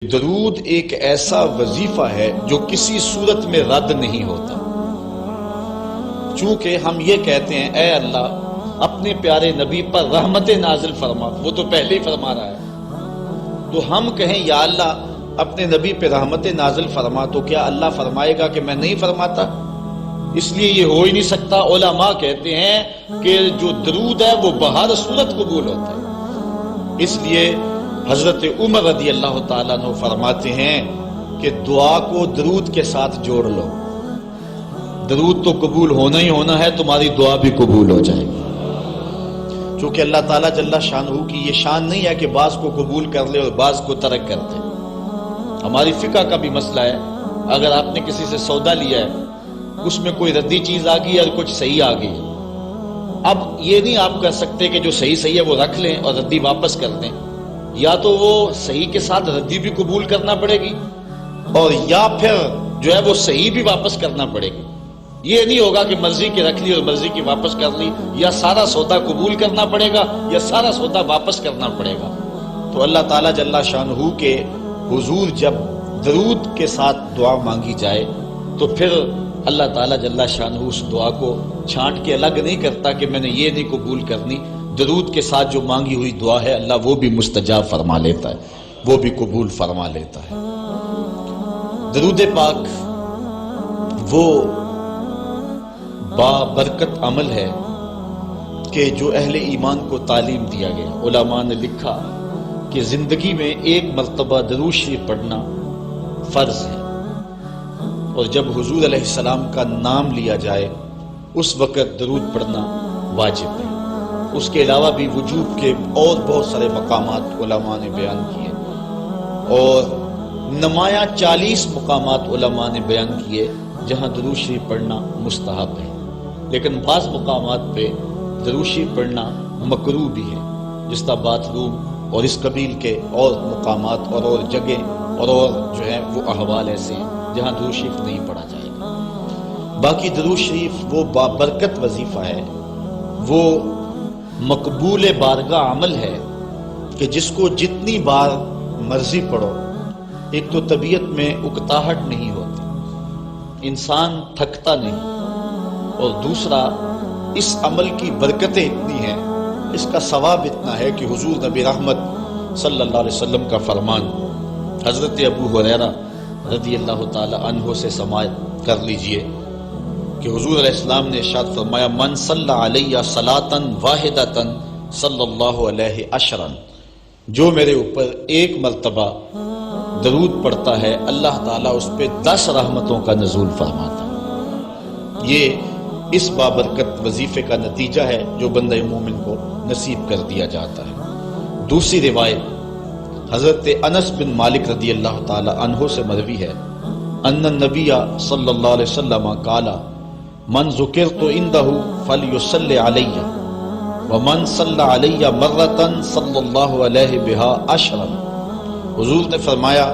درود ایک ایسا وظیفہ ہے جو کسی صورت میں رد نہیں ہوتا۔ چونکہ ہم یہ کہتے ہیں اے اللہ اپنے پیارے نبی پر رحمت نازل فرما، وہ تو پہلے ہی فرما رہا ہے، تو ہم کہیں یا اللہ اپنے نبی پہ رحمت نازل فرما، تو کیا اللہ فرمائے گا کہ میں نہیں فرماتا؟ اس لیے یہ ہو ہی نہیں سکتا۔ علماء کہتے ہیں کہ جو درود ہے وہ بہر صورت قبول ہوتا ہے۔ اس لیے حضرت عمر رضی اللہ تعالیٰ عنہ فرماتے ہیں کہ دعا کو درود کے ساتھ جوڑ لو، درود تو قبول ہونا ہی ہونا ہے، تمہاری دعا بھی قبول ہو جائے گی۔ چونکہ اللہ تعالیٰ جل شانہ کی یہ شان نہیں ہے کہ بعض کو قبول کر لے اور بعض کو ترک کر دے۔ ہماری فقہ کا بھی مسئلہ ہے، اگر آپ نے کسی سے سودا لیا ہے، اس میں کوئی ردی چیز آ گئی اور کچھ صحیح آ گئی، اب یہ نہیں آپ کر سکتے کہ جو صحیح ہے وہ رکھ لیں اور ردی واپس کر دیں، یا تو وہ صحیح کے ساتھ ردی بھی قبول کرنا پڑے گی اور یا پھر جو ہے وہ صحیح بھی واپس کرنا پڑے گی۔ یہ نہیں ہوگا کہ مرضی کی رکھ لی اور مرضی کی واپس کر لی، یا سارا سودا قبول کرنا پڑے گا یا سارا سودا واپس کرنا پڑے گا۔ تو اللہ تعالیٰ جل شانہ کے حضور جب درود کے ساتھ دعا مانگی جائے تو پھر اللہ تعالیٰ جل شانہ اس دعا کو چھانٹ کے الگ نہیں کرتا کہ میں نے یہ نہیں قبول کرنی، درود کے ساتھ جو مانگی ہوئی دعا ہے اللہ وہ بھی مستجاب فرما لیتا ہے، وہ بھی قبول فرما لیتا ہے۔ درود پاک وہ بابرکت عمل ہے کہ جو اہل ایمان کو تعلیم دیا گیا۔ علماء نے لکھا کہ زندگی میں ایک مرتبہ درود شریف پڑھنا فرض ہے، اور جب حضور علیہ السلام کا نام لیا جائے اس وقت درود پڑھنا واجب ہے۔ اس کے علاوہ بھی وجوب کے اور بہت سارے مقامات علماء نے بیان کیے، اور نمایاں 40 مقامات علماء نے بیان کیے جہاں درود شریف پڑھنا مستحب ہے، لیکن بعض مقامات پہ درود شریف پڑھنا مکروہ بھی ہے، جس طرح باتھ روم اور اس قبیل کے اور مقامات اور جگہ اور جو ہے وہ احوال ایسے ہیں جہاں درود شریف نہیں پڑھا جائے گا۔ باقی درود شریف وہ بابرکت وظیفہ ہے، وہ مقبول بارگاہ عمل ہے کہ جس کو جتنی بار مرضی پڑھو، ایک تو طبیعت میں اکتاہٹ نہیں ہوتی، انسان تھکتا نہیں، اور دوسرا اس عمل کی برکتیں اتنی ہیں، اس کا ثواب اتنا ہے کہ حضور نبی رحمت صلی اللہ علیہ وسلم کا فرمان حضرت ابو ہریرہ رضی اللہ تعالی عنہ سے سماعت کر لیجئے کہ حضور علیہ السلام نے ارشاد فرمایا من صلی علیہ صلاۃ واحدۃ صلی اللہ علیہ عشرا، جو میرے اوپر ایک مرتبہ درود پڑھتا ہے اللہ تعالیٰ اس پہ 10 رحمتوں کا نزول فرماتا ہے۔ یہ اس بابرکت وظیفے کا نتیجہ ہے جو بندہ مومن کو نصیب کر دیا جاتا ہے۔ دوسری روایت حضرت انس بن مالک رضی اللہ تعالی عنہ سے مروی ہے ان النبی صلی اللہ علیہ وسلم قال من ذکرت عنده فلیصلی علی ومن صلی علی مرۃ صلی اللہ علیہ بہا عشرا۔ حضور نے فرمایا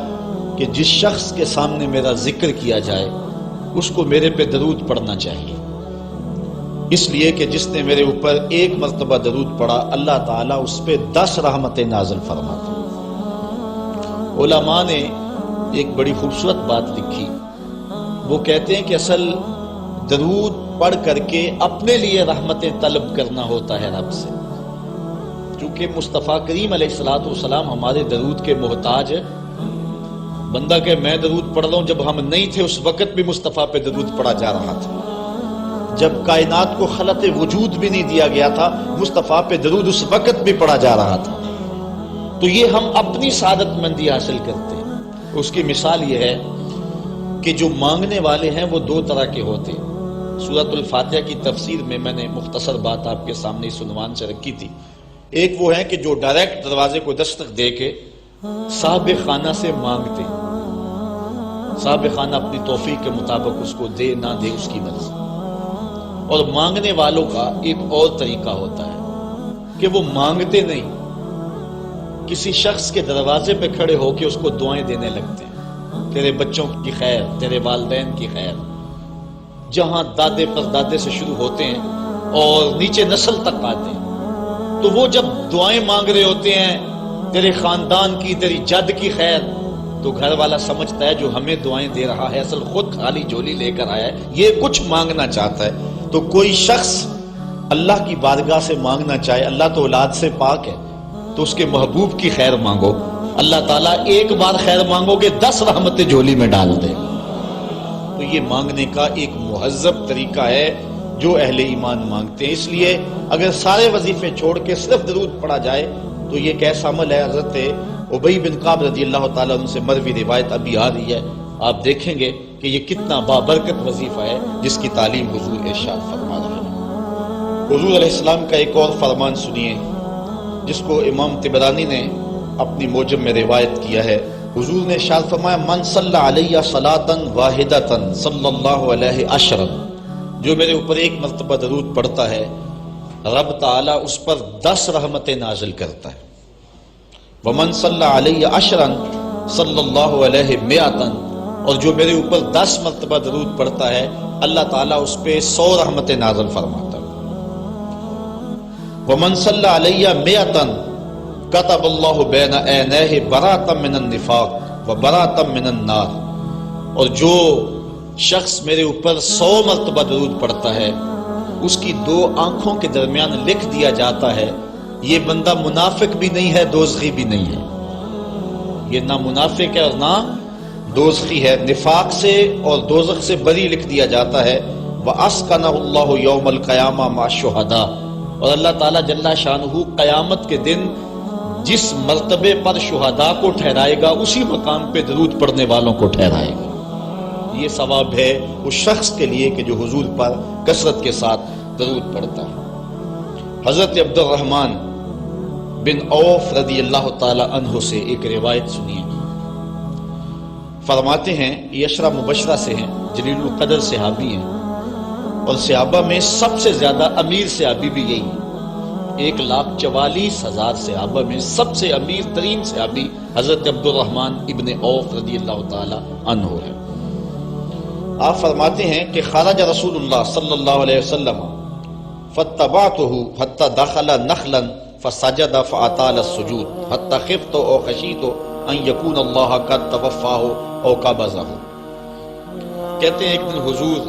کہ جس شخص کے سامنے میرا ذکر کیا جائے اس کو میرے پہ درود پڑھنا چاہیے، اس لیے کہ جس نے میرے اوپر ایک مرتبہ درود پڑھا اللہ تعالیٰ اس پہ 10 رحمتیں نازل فرماتا۔ علماء نے ایک بڑی خوبصورت بات لکھی، وہ کہتے ہیں کہ اصل درود پڑھ کر کے اپنے لیے رحمتیں طلب کرنا ہوتا ہے رب سے، چونکہ مصطفیٰ کریم علیہ الصلوۃ والسلام ہمارے درود کے محتاج ہے۔ بندہ کہ میں درود پڑھ رہا ہوں، جب ہم نہیں تھے اس وقت بھی مصطفیٰ پہ درود پڑھا جا رہا تھا، جب کائنات کو خلق وجود بھی نہیں دیا گیا تھا مصطفیٰ پہ درود اس وقت بھی پڑھا جا رہا تھا۔ تو یہ ہم اپنی سعادت مندی حاصل کرتے ہیں۔ اس کی مثال یہ ہے کہ جو مانگنے والے ہیں وہ 2 طرح کے ہوتے ہیں۔ سورۃ الفاتحہ کی تفسیر میں میں نے مختصر بات آپ کے سامنے اس عنوان سے رکھی تھی۔ ایک وہ ہے کہ جو ڈائریکٹ دروازے کو دستک دے کے صاحب خانہ سے مانگتے، صاحب خانہ اپنی توفیق کے مطابق اس کو دے نہ دے اس کی مرضی۔ اور مانگنے والوں کا ایک اور طریقہ ہوتا ہے کہ وہ مانگتے نہیں، کسی شخص کے دروازے پہ کھڑے ہو کے اس کو دعائیں دینے لگتے ہیں، تیرے بچوں کی خیر، تیرے والدین کی خیر، جہاں دادے پر دادے سے شروع ہوتے ہیں اور نیچے نسل تک آتے ہیں۔ تو وہ جب دعائیں مانگ رہے ہوتے ہیں تیرے خاندان کی، تیری جد کی خیر، تو گھر والا سمجھتا ہے جو ہمیں دعائیں دے رہا ہے اصل خود خالی جھولی لے کر آیا ہے، یہ کچھ مانگنا چاہتا ہے۔ تو کوئی شخص اللہ کی بارگاہ سے مانگنا چاہے، اللہ تو اولاد سے پاک ہے، تو اس کے محبوب کی خیر مانگو، اللہ تعالیٰ ایک بار خیر مانگو گے 10 رحمتیں جھولی میں ڈال دے۔ تو یہ مانگنے کا ایک مہذب طریقہ ہے جو اہل ایمان مانگتے ہیں۔ اس لیے اگر سارے وظیفے چھوڑ کے صرف درود پڑھا جائے تو یہ کیسا عمل ہے؟ حضرت ابی بن کعب رضی اللہ تعالیٰ عنہ سے مروی روایت ابھی آ رہی ہے، آپ دیکھیں گے کہ یہ کتنا بابرکت وظیفہ ہے جس کی تعلیم حضور ارشاد فرما رہے ہیں۔ حضور علیہ السلام کا ایک اور فرمان سنیے جس کو امام طبرانی نے اپنی موجم میں روایت کیا ہے۔ حضور نے ارشاد فرمایا من صلی علیہ صلاۃ واحدۃ صلی اللہ علیہ عشرا، جو میرے اوپر ایک مرتبہ درود پڑھتا ہے رب تعالیٰ اس پر 10 رحمتیں نازل کرتا ہے۔ ومن صلی علیہ عشرا صلی اللہ علیہ مئۃ، اور جو میرے اوپر 10 مرتبہ درود پڑھتا ہے اللہ تعالیٰ اس پہ 100 رحمتیں نازل فرماتا ہے۔ ومن صلی علیہ مئۃ کتب اللہ بین عینیہ براۃ من النفاق و براۃ من النار، اور جو شخص میرے اوپر 100 مرتبہ درود پڑھتا ہے اس کی 2 آنکھوں کے درمیان لکھ دیا جاتا ہے یہ بندہ منافق بھی نہیں ہے دوزخی بھی نہیں ہے، یہ نہ منافق ہے اور نہ دوزخی ہے، نفاق سے اور دوزخ سے بری لکھ دیا جاتا ہے۔ وَأَسْكَنَهُ اللَّهُ يَوْمَ الْقِيَامَةِ مَعَ الشُّهَدَاءِ، اور اللہ تعالیٰ جل شانہ قیامت کے دن جس مرتبے پر شہداء کو ٹھہرائے گا اسی مقام پہ درود پڑھنے والوں کو ٹھہرائے گا۔ یہ ثواب ہے اس شخص کے لیے کہ جو حضور پر کثرت کے ساتھ درود پڑھتا ہے۔ حضرت عبد الرحمن بن عوف رضی اللہ تعالی عنہ سے ایک روایت سنیے، فرماتے ہیں یہ عشرہ مبشرہ سے ہیں، جلیل القدر صحابی ہیں، اور صحابہ میں سب سے زیادہ امیر صحابی بھی یہی ہے۔ 1,44,000 صحابہ میں سب سے امیر ترین صحابی حضرت عبد الرحمن ابن عوف رضی اللہ تعالی عنہ ہے۔ آپ فرماتے ہیں کہ خرج رسول اللہ صلی اللہ علیہ وسلم فاتبعته حتى دخل نخلا فسجد فاطال السجود حتى خفت او خشیت ان يكون الله قد توفاه او قبضه۔ کہتے ہیں ایک دن حضور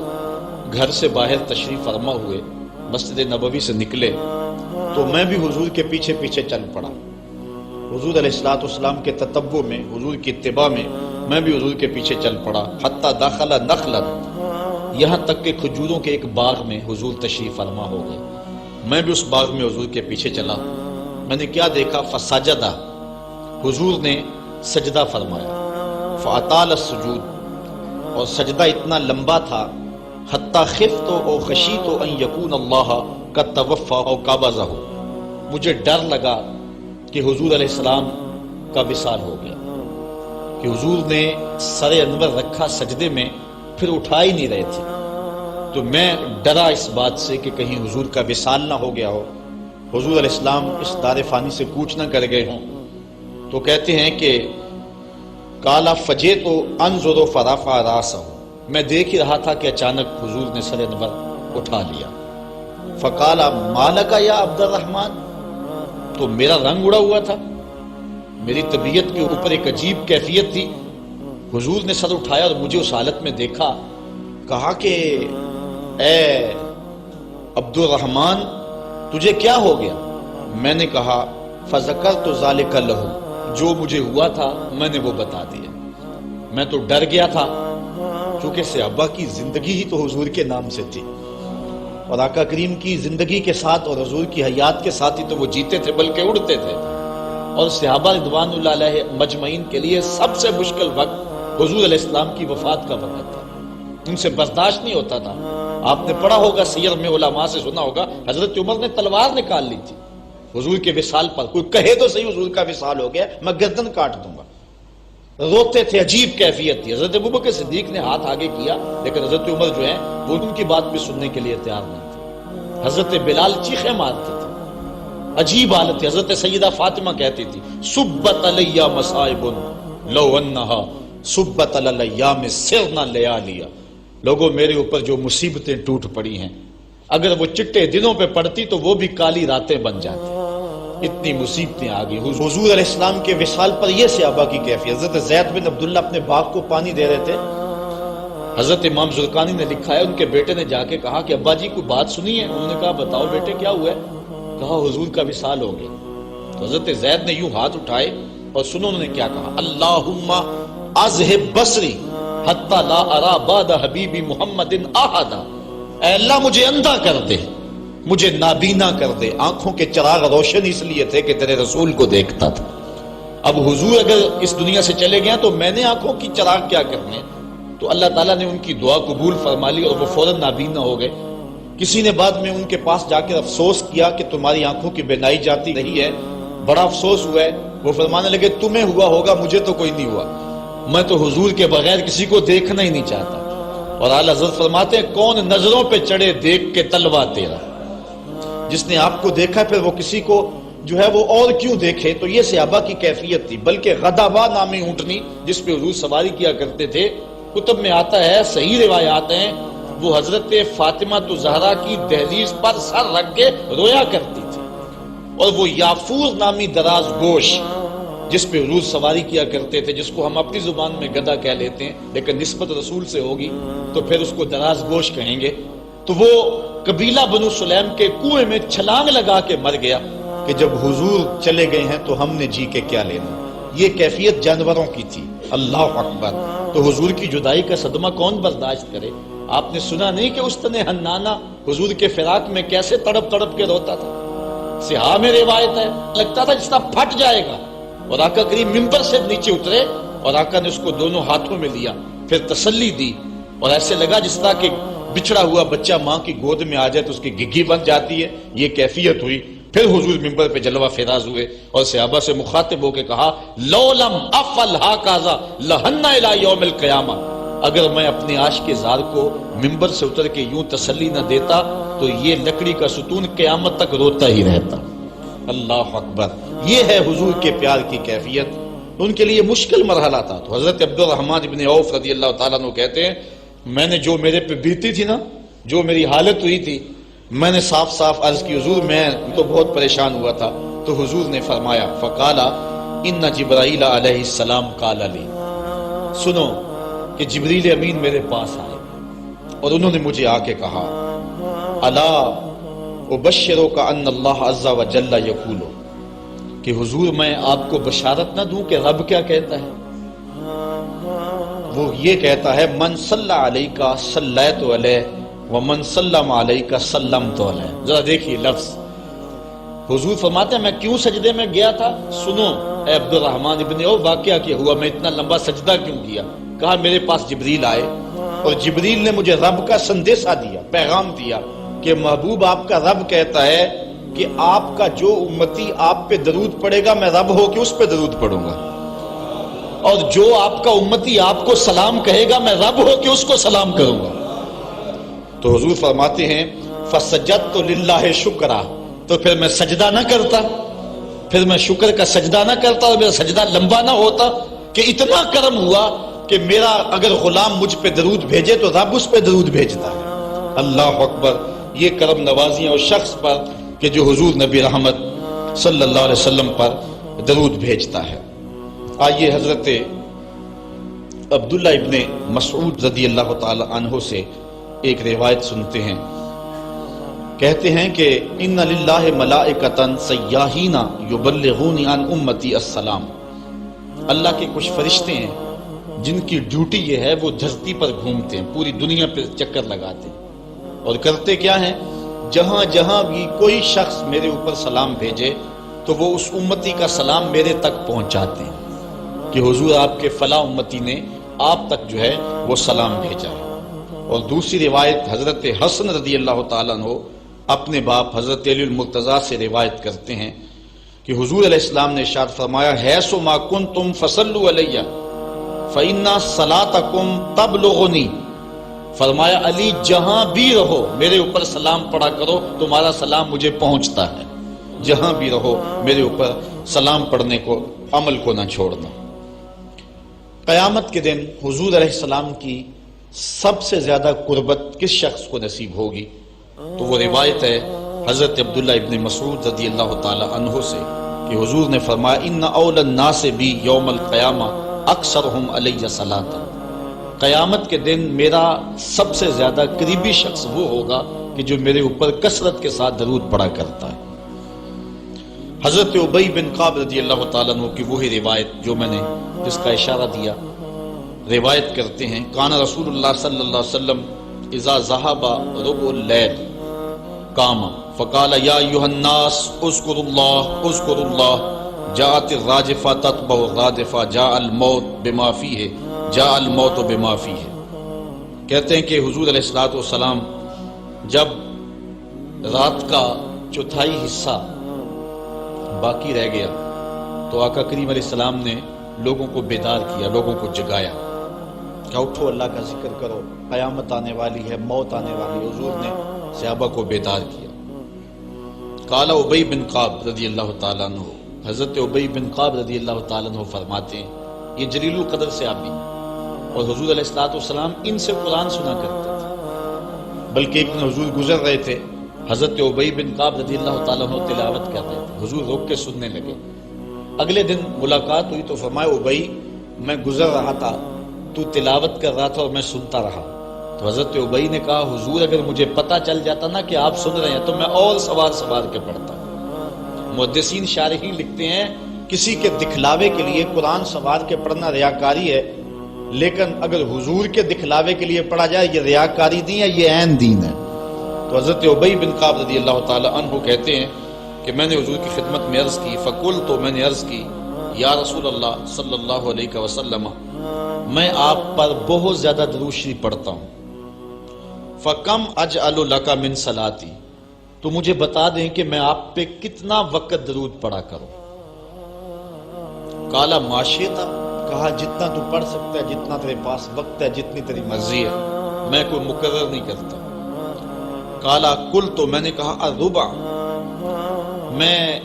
گھر سے باہر تشریف فرما ہوئے، مسجد نبوی سے نکلے تو میں بھی حضور کے پیچھے پیچھے چل پڑا، حضور علیہ الصلوۃ والسلام کے تتبع میں، حضور کی اتباع میں میں بھی حضور کے پیچھے چل پڑا۔ حتی داخل نخلا، یہاں تک کہ کھجوروں کے ایک باغ میں حضور تشریف فرما ہو گئے، میں بھی اس باغ میں حضور کے پیچھے چلا۔ میں نے کیا دیکھا؟ فسجدہ، حضور نے سجدہ فرمایا، فاطال السجود، اور سجدہ اتنا لمبا تھا، حتی خفت او خشیت ان یکون اللہ قد توفى او قبضه، مجھے ڈر لگا کہ حضور علیہ السلام کا وصال ہو گیا، کہ حضور نے سر انور رکھا سجدے میں پھر اٹھا ہی نہیں رہے تھے، تو میں ڈرا اس بات سے کہ کہیں حضور کا وصال نہ ہو گیا ہو، حضور علیہ السلام اس دار فانی سے کوچ نہ کر گئے ہوں۔ تو کہتے ہیں کہ کالا فجے تو انظر فرفع راسہ، میں دیکھ ہی رہا تھا کہ اچانک حضور نے سر انور اٹھا لیا۔ فقال مالک یا عبد الرحمن، تو میرا رنگ اڑا ہوا تھا، میری طبیعت کے اوپر ایک عجیب کیفیت تھی، حضور نے سر اٹھایا اور مجھے اس حالت میں دیکھا، کہا کہ اے عبد الرحمن تجھے کیا ہو گیا؟ میں نے کہا فذکرت ذلک لہ، جو مجھے ہوا تھا میں نے وہ بتا دیا، میں تو ڈر گیا تھا چونکہ صحابہ کی زندگی ہی تو حضور کے نام سے تھی، اور آقا کریم کی زندگی کے ساتھ اور حضور کی حیات کے ساتھ ہی تو وہ جیتے تھے بلکہ اڑتے تھے، اور صحابہ رضوان اللہ علیہ مجمعین کے لیے سب سے مشکل وقت حضور علیہ السلام کی وفات کا وقت تھا، ان سے برداشت نہیں ہوتا تھا۔ آپ نے پڑھا ہوگا سیر میں، علماء سے سنا ہوگا، حضرت عمر نے تلوار نکال لی تھی حضور کے وصال پر، کوئی کہے تو صحیح حضور کا وصال ہو گیا میں گردن کاٹ دوں گا، روتے تھے، عجیب کیفیت تھی۔ حضرت ابوبکر صدیق نے ہاتھ آگے کیا لیکن حضرت عمر جو ہیں وہ ان کی بات بھی سننے کے لیے تیار نہیں تھے۔ حضرت بلال چیخیں مارتے تھے، عجیب حالت تھی۔ حضرت سیدہ فاطمہ کہتی تھی سبت علی مصائب لو انہا سبت علی ایام سرنا لیالیا، لوگوں میرے اوپر جو مصیبتیں ٹوٹ پڑی ہیں اگر وہ چٹے دنوں پہ پڑتی تو وہ بھی کالی راتیں بن جاتی۔ اتنی مصیبتیں آ گئی. حضور علیہ السلام کے وصال پر یہ صحابہ کی کیفیت. حضرت زید بن عبداللہ اپنے باغ کو پانی دے رہے تھے. حضرت امام زرقانی نے لکھا ہے ان کے بیٹے نے جا کے کہا کہ ابا جی کوئی بات سنی ہے؟ انہوں نے کہا بتاؤ بیٹے کیا ہوا ہے؟ کہا حضور کا وصال ہو گیا. تو حضرت زید نے یوں ہاتھ اٹھائے اور سنو انہوں نے کیا کہا, اللہم اذہب بصری حتی لا ارا بعد حبیبی محمد احدا. اے اللہ مجھے اندھا کر دے, مجھے نابینا کر دے. آنکھوں کے چراغ روشن اس لیے تھے کہ تیرے رسول کو دیکھتا تھا. اب حضور اگر اس دنیا سے چلے گئے تو میں نے آنکھوں کی چراغ کیا کرنے؟ تو اللہ تعالیٰ نے ان کی دعا قبول فرما لی اور وہ فوراً نابینا ہو گئے. کسی نے بعد میں ان کے پاس جا کر افسوس کیا کہ تمہاری آنکھوں کی بینائی جاتی رہی ہے, بڑا افسوس ہوا ہے. وہ فرمانے لگے تمہیں ہوا ہوگا, مجھے تو کوئی نہیں ہوا, میں تو حضور کے بغیر کسی کو دیکھنا ہی نہیں چاہتا. اور اعلیٰ حضرت فرماتے ہیں کون نظروں پہ چڑھے دیکھ کے طلبہ تیرا. جس نے آپ کو دیکھا پھر وہ کسی کو جو ہے وہ اور کیوں دیکھے. تو یہ صحابہ کی کیفیت تھی. بلکہ غدابہ نامی اونٹنی جس پہ حضور سواری کیا کرتے تھے, کتب میں آتا ہے, صحیح روایات ہیں, وہ حضرت فاطمہ تو زہرا کی دہلیز پر سر رکھ کے رویا کرتی تھی. اور وہ یافور نامی دراز گوش جس پہ حضور سواری کیا کرتے تھے, جس کو ہم اپنی زبان میں گدھا کہہ لیتے ہیں لیکن نسبت رسول سے ہوگی تو پھر اس کو دراز گوش کہیں گے, تو وہ قبیلہ بنو سلیم کے کنویں میں چھلانگ لگا کے مر گیا کہ جب حضور چلے گئے ہیں تو ہم نے جی کے کیا لینا. یہ کیفیت جانوروں کی تھی. اللہ اکبر. تو حضور کی جدائی کا صدمہ کون برداشت کرے؟ آپ نے سنا نہیں کہ استن حنانہ حضور کے فراق میں کیسے تڑپ تڑپ کے روتا تھا؟ صحاح میں روایت ہے, لگتا تھا جس طرح پھٹ جائے گا. اور آقا کریم ممبر سے نیچے اترے اور آقا نے اس کو دونوں ہاتھوں میں لیا, پھر تسلی دی, اور ایسے لگا جس طرح کہ بچھڑا ہوا بچہ ماں کی گود میں آ جائے تو اس کی گگھی بن جاتی ہے. یہ کیفیت ہوئی. پھر حضور ممبر پہ جلوہ فراز ہوئے اور صحابہ سے مخاطب ہو کے کہا لو لم افعل ھذا لھن الی یوم القیامہ. اگر میں اپنے عاشق زار کو ممبر سے اتر کے یوں تسلی نہ دیتا تو یہ لکڑی کا ستون قیامت تک روتا ہی رہتا. اللہ اکبر. یہ ہے حضور کے پیار کی کیفیت. ان کے لیے مشکل مرحلہ تھا. تو حضرت عبد الرحمن ابن عوف رضی اللہ تعالیٰ عنہ کہتے ہیں میں نے جو میرے پہ بیتی تھی نا, جو میری حالت ہوئی تھی, میں نے صاف صاف عرض کی حضور میں تو بہت پریشان ہوا تھا. تو حضور نے فرمایا فقالا ان جبرائیل علیہ السلام قال لی, سنو کہ جبریل امین میرے پاس آئے اور انہوں نے مجھے آ کے کہا الا ابشرک ان اللہ عز وجل یقول, کہ حضور میں آپ کو بشارت نہ دوں کہ رب کیا کہتا ہے؟ وہ یہ کہتا ہے من صلی علیک صلیت علیہ ومن سلم علیک سلمت علیہ. ذرا دیکھیے لفظ. حضور فرماتے ہیں میں کیوں سجدے میں گیا تھا؟ سنو اے عبد الرحمن ابن عوف واقعہ کیا ہوا, میں اتنا لمبا سجدہ کیوں کیا؟ کہا میرے پاس جبریل آئے اور جبریل نے مجھے رب کا سندیسہ دیا, پیغام دیا کہ محبوب آپ کا رب کہتا ہے کہ آپ کا جو امتی آپ پہ درود پڑے گا میں رب ہو کے اس پہ درود پڑھوں گا, اور جو آپ کا امتی آپ کو سلام کہے گا میں رب ہو کے اس کو سلام کروں گا. تو حضور فرماتے ہیں فسجدت للہ شکرا, تو پھر میں سجدہ نہ کرتا, پھر میں شکر کا سجدہ نہ کرتا اور میرا سجدہ لمبا نہ ہوتا کہ اتنا کرم ہوا کہ میرا اگر غلام مجھ پہ درود بھیجے تو رب اس پہ درود بھیجتا ہے. اللہ اکبر. یہ کرم نوازیاں اس شخص پر کہ جو حضور نبی رحمت صلی اللہ علیہ وسلم پر درود بھیجتا ہے. آئیے حضرت عبداللہ ابن مسعود رضی اللہ تعالی عنہ سے ایک روایت سنتے ہیں. کہتے ہیں کہ ان للہ ملائکۃ سیاحین یبلغون عن امتی السلام. اللہ کے کچھ فرشتے ہیں جن کی ڈیوٹی یہ ہے وہ دھرتی پر گھومتے ہیں, پوری دنیا پہ چکر لگاتے ہیں, اور کرتے کیا ہیں جہاں جہاں بھی کوئی شخص میرے اوپر سلام بھیجے تو وہ اس امتی کا سلام میرے تک پہنچاتے ہیں کہ حضور آپ کے فلاں امتی نے آپ تک جو ہے وہ سلام بھیجا ہے. اور دوسری روایت حضرت حسن رضی اللہ تعالیٰ عنہ اپنے باپ حضرت علی المرتضیٰ سے روایت کرتے ہیں کہ حضور علیہ السلام نے ارشاد فرمایا حیث ما کنتم فصلوا علیہ فإن صلاتکم تبلغنی. فرمایا علی جہاں بھی رہو میرے اوپر سلام پڑھا کرو, تمہارا سلام مجھے پہنچتا ہے. جہاں بھی رہو میرے اوپر سلام پڑھنے کو عمل کو نہ چھوڑنا. قیامت کے دن حضور علیہ السلام کی سب سے زیادہ قربت کس شخص کو نصیب ہوگی؟ تو وہ روایت ہے حضرت عبداللہ ابن مسعود رضی اللہ تعالی عنہ سے کہ حضور نے فرمایا ان اول الناس بی یوم القیامہ اکثرہم علی صلاۃ، قیامت کے دن میرا سب سے زیادہ قریبی شخص وہ ہوگا کہ جو میرے اوپر کثرت کے ساتھ درود پڑا کرتا ہے۔ حضرت ابی بن کعب رضی اللہ تعالیٰ عنہ کی وہی روایت جو میں نے جس کا اشارہ دیا، روایت کرتے ہیں کان رسول اللہ صلی اللہ علیہ وسلم اذا ذهب ربع اللیل قام فقال یا ایھا الناس اذکروا اللہ جاءت الراجفہ تتبع الرادفہ جاء الموت بما فیہ جاء الموت بما فیہ۔ کہتے ہیں کہ حضور علیہ الصلوۃ والسلام جب رات کا چوتھائی حصہ باقی رہ گیا تو آقا کریم علیہ السلام نے لوگوں کو بیدار کیا، لوگوں کو جگایا کہ اٹھو اللہ کا ذکر کرو، قیامت آنے والی ہے، موت آنے والی ہے۔ حضور نے صحابہ کو بیدار کیا۔ قال ابی بن کعب رضی اللہ تعالیٰ عنہ، حضرت ابی بن کعب رضی اللہ تعالیٰ عنہ فرماتے ہیں یہ جلیل القدر سے صحابی اور حضور علیہ الصلوۃ والسلام ان سے قرآن سنا کرتے تھے، بلکہ ایک دن حضور گزر رہے تھے، حضرت ابی بن کعب رضی اللہ تعالیٰ عنہ تلاوت کر رہے تھے، حضور روک کے سننے لگے۔ اگلے دن ملاقات ہوئی تو فرمایا ابی میں گزر رہا تھا، تو تلاوت کر رہا تھا اور میں سنتا رہا۔ تو حضرت ابی نے کہا حضور اگر مجھے پتہ چل جاتا نا کہ آپ سن رہے ہیں تو میں اور سوار کے پڑھتا۔ محدثین شارحین لکھتے ہیں کسی کے دکھلاوے کے لیے قرآن سوار کے پڑھنا ریاکاری ہے، لیکن اگر حضور کے دکھلاوے کے لیے پڑھا جائے یہ ریاکاری نہیں ہے، یہ عین دین ہے۔ تو حضرت ابی بن کعب رضی اللہ تعالی عنہ کہتے ہیں کہ میں نے حضور کی خدمت میں عرض کی، فقلت تو میں نے عرض کی یا رسول اللہ صلی اللہ علیہ وسلم میں آپ پر بہت زیادہ درود شریف پڑھتا ہوں، فکم اجعل لک من صلاتی، تو مجھے بتا دیں کہ میں آپ پہ کتنا وقت درود پڑھا کروں۔ قال ما شئت، کہا جتنا تو پڑھ سکتا ہے، جتنا تیرے پاس وقت ہے، جتنی تیری مرضی ہے، میں کوئی مقرر نہیں کرتا۔ قال قلت، تو میں نے کہا الربع، میں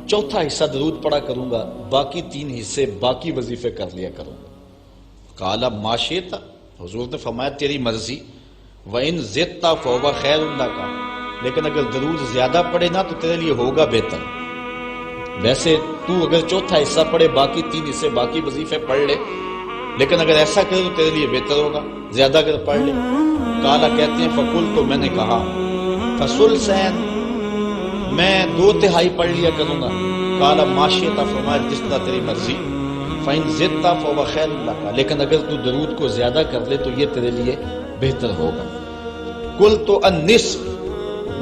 چوتھا حصہ درود پڑھا کروں گا، باقی تین حصے باقی وظیفے کر لیا کروں گا۔ قال ما شئت، حضور نے فرمایا تیری مرضی، وَإِن زِدْتَ فَهُوَ خَيْرٌ لَكَ، لیکن اگر درود زیادہ پڑھے نا تو تیرے لیے ہوگا بہتر۔ ویسے تو اگر چوتھا حصہ پڑھے باقی تین حصے باقی وظیفے پڑھ لے، لیکن اگر ایسا کرے تو تیرے لیے بہتر ہوگا، زیادہ اگر پڑھ لے۔ قالا کہتے ہیں فقلت، تو میں نے کہا فثلثین، میں 2/3 پڑھ لیا کروں گا۔ قالا ما شئت، فرمایا جس طرح تیری مرضی، فَإِن زِدْتَ فَهُوَ خَيْرٌ لَكَ، لیکن اگر تو درود کو زیادہ کر لے تو یہ تیرے لیے بہتر ہوگا۔ قلت النصف،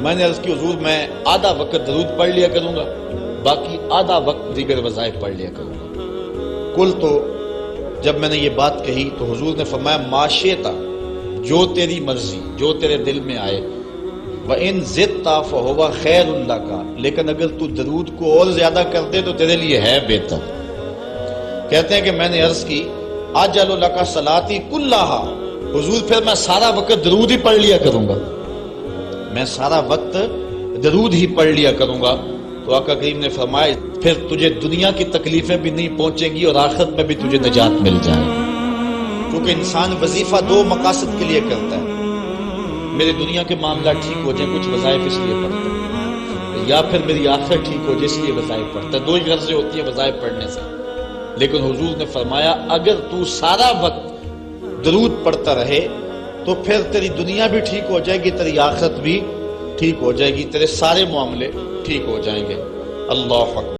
میں نے عرض کی حضور میں آدھا وقت درود پڑھ لیا کروں گا، باقی آدھا وقت دیگر وظائف پڑھ لیا کروں گا۔ قلت، جب میں نے یہ بات کہی تو حضور نے فرمایا ما شئت، جو تیری مرضی، جو تیرے دل میں آئے، وَإِن زِدْتَ فَهُوَ خَيْرٌ لَكَ، لیکن اگر تو درود کو اور زیادہ کر دے تو تیرے لیے ہے بہتر۔ کہتے ہیں کہ میں نے عرض کی اجعل لک صلاتی کلھا، حضور پھر میں سارا وقت درود ہی پڑھ لیا کروں گا، میں سارا وقت درود ہی پڑھ لیا کروں گا۔ تو آقا کریم نے فرمایا پھر تجھے دنیا کی تکلیفیں بھی نہیں پہنچیں گی اور آخرت میں بھی تجھے نجات مل جائے گی، کیونکہ انسان وظیفہ 2 مقاصد کے لیے کرتا ہے، میرے دنیا کے معاملات ٹھیک ہو جائیں کچھ وظائف اس لیے پڑھتا ہے، یا پھر میری آخرت ٹھیک ہو جائے اس لیے وظائف پڑھتا ہے، 2 ہی غرضیں ہوتی ہیں وظائف پڑھنے سے۔ لیکن حضور نے فرمایا اگر تو سارا وقت درود پڑھتا رہے تو پھر تیری دنیا بھی ٹھیک ہو جائے گی، تیری آخرت بھی ٹھیک ہو جائے گی، تیرے سارے معاملے ٹھیک ہو جائیں گے۔ اللہ اکبر۔